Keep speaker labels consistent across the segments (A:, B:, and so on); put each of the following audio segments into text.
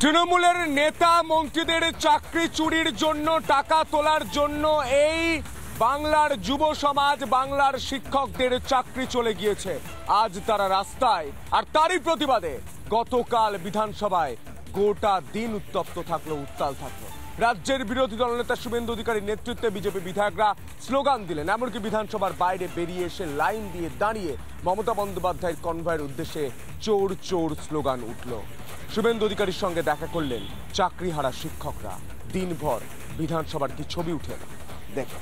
A: তৃণমূলের নেতা মন্ত্রীদের চাকরি চুরির জন্য, টাকা তোলার জন্য এই বাংলার যুব সমাজ, বাংলার শিক্ষকদের চাকরি চলে গিয়েছে। আজ তারা রাস্তায়, আর তারই প্রতিবাদে গতকাল বিধানসভায় গোটা দিন উত্তপ্ত থাকলো, উত্তাল থাকলো। রাজ্যের বিরোধী দলনেতা শুভেন্দু অধিকারীর নেতৃত্বে বিজেপি বিধায়করা স্লোগান দিলেন, এমনকি বিধানসভার বাইরে বেরিয়ে এসে লাইন দিয়ে দাঁড়িয়ে মমতা বন্দ্যোপাধ্যায়ের কনভয়ের উদ্দেশ্যে চোর চোর স্লোগান উঠল। শুভেন্দু অধিকারীর সঙ্গে দেখা করলেন চাকরিহারা শিক্ষকরা। দিনভর বিধানসভার কি ছবি উঠে দেখো।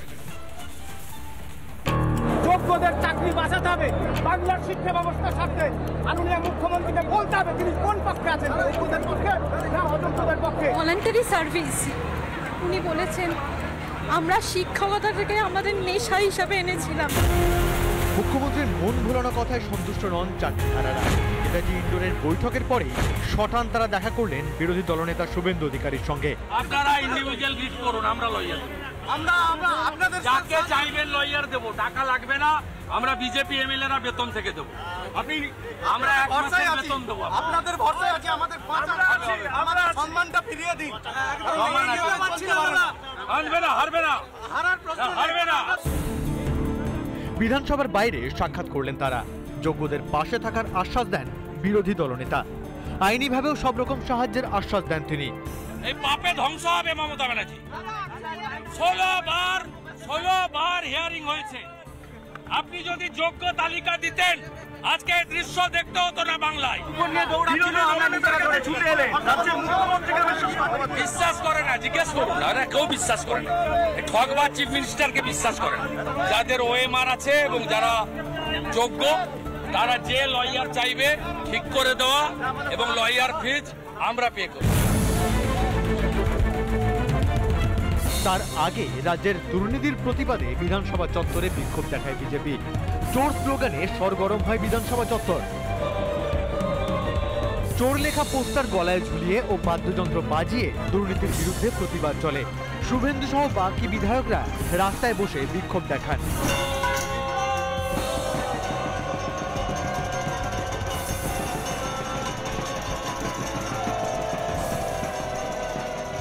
B: যোগ্যদের চাকরি বাঁচাতে হবে, বাংলার শিক্ষা ব্যবস্থার স্বার্থে মাননীয় মুখ্যমন্ত্রীকে বলতে হবে তিনি কোন পক্ষে আছেন, যোগ্যদের পক্ষে না অযোগ্যদের পক্ষে।
C: ভলান্টারি সার্ভিস উনি বলেছেন, আমরা শিক্ষকতা থেকে আমাদের নেশা হিসাবে এনেছিলাম।
D: মুখ্যমন্ত্রীর মন ভোলানো কথায় সন্তুষ্ট নন চাকরিহারারা। নেতাজি ইন্ডোরের বৈঠকের পরে শটান তারা দেখা করলেন বিরোধী দলনেতা শুভেন্দু অধিকারীর সঙ্গে।
E: আপনারা ইন্ডিভিজুয়াল লিস্ট করুন, আমরা লয়ার
B: আমরা আপনাদের
E: যাকে চাইবেন লয়ার দেবো, টাকা লাগবে না। আমরা বিজেপি এমএলএরা বেতন থেকে দেবো। আপনি আমরা এক মাসের বেতন দেবো,
B: আপনাদের ভরসায় আছি। আমাদের সম্মানটা ফিরিয়ে দিন।
E: হারবে না, হারবে না, হারবে না।
D: বিধানসভার বাইরে সাক্ষাৎ করলেন তারা। যোগ্যদের পাশে থাকার আশ্বাস দেন বিরোধী দলনেতা। আইনিভাবেও সব রকম সাহায্যের আশ্বাস দেন তিনি।
E: এই পাপে ধ্বংস হবে মমতা ব্যানার্জি। 16 বার হিয়ারিং হয়েছে। আপনি যদি যোগ্য তালিকা দিতেন আজকে দৃশ্য দেখতে হতো না বাংলায়। বিশ্বাস করে না, জিজ্ঞেস করুন না, কেউ বিশ্বাস করে না। ঠকবার চিফ মিনিস্টারকে বিশ্বাস করে না। যাদের ওএমআর আছে এবং যারা যোগ্য তারা যে লয়ার চাইবে ঠিক করে দেওয়া এবং লয়ার ফিজ আমরা পে করি।
D: তার আগে রাজ্যের দুর্নীতির প্রতিবাদে বিধানসভা চত্বরে বিক্ষোভ দেখায় বিজেপি। চোর স্লোগানে সরগরম হয় বিধানসভা চত্বর। চোর লেখা পোস্টার গলায় ঝুলিয়ে ও বাদ্যযন্ত্র বাজিয়ে দুর্নীতির বিরুদ্ধে প্রতিবাদ চলে। শুভেন্দু সহ বাকি বিধায়করা রাস্তায় বসে বিক্ষোভ দেখান।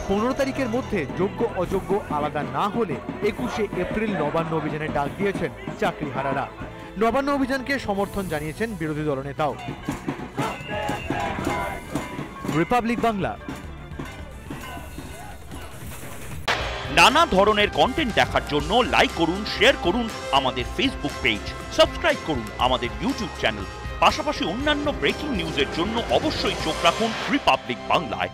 D: পনেরো তারিখের মধ্যে যোগ্য অযোগ্য আলাদা না হলে 21শে এপ্রিল নবান্ন অভিযানে ডাক দিয়েছেন চাকরিহারারা। নবান্ন অভিযানকে সমর্থন জানিয়েছেন বিরোধী দলনেতাও। রিপাবলিক বাংলা।
F: নানা ধরনের কন্টেন্ট দেখার জন্য লাইক করুন, শেয়ার করুন আমাদের ফেসবুক পেজ, সাবস্ক্রাইব করুন আমাদের ইউটিউব চ্যানেল। পাশাপাশি অন্যান্য ব্রেকিং নিউজের জন্য অবশ্যই চোখ রাখুন রিপাবলিক বাংলায়।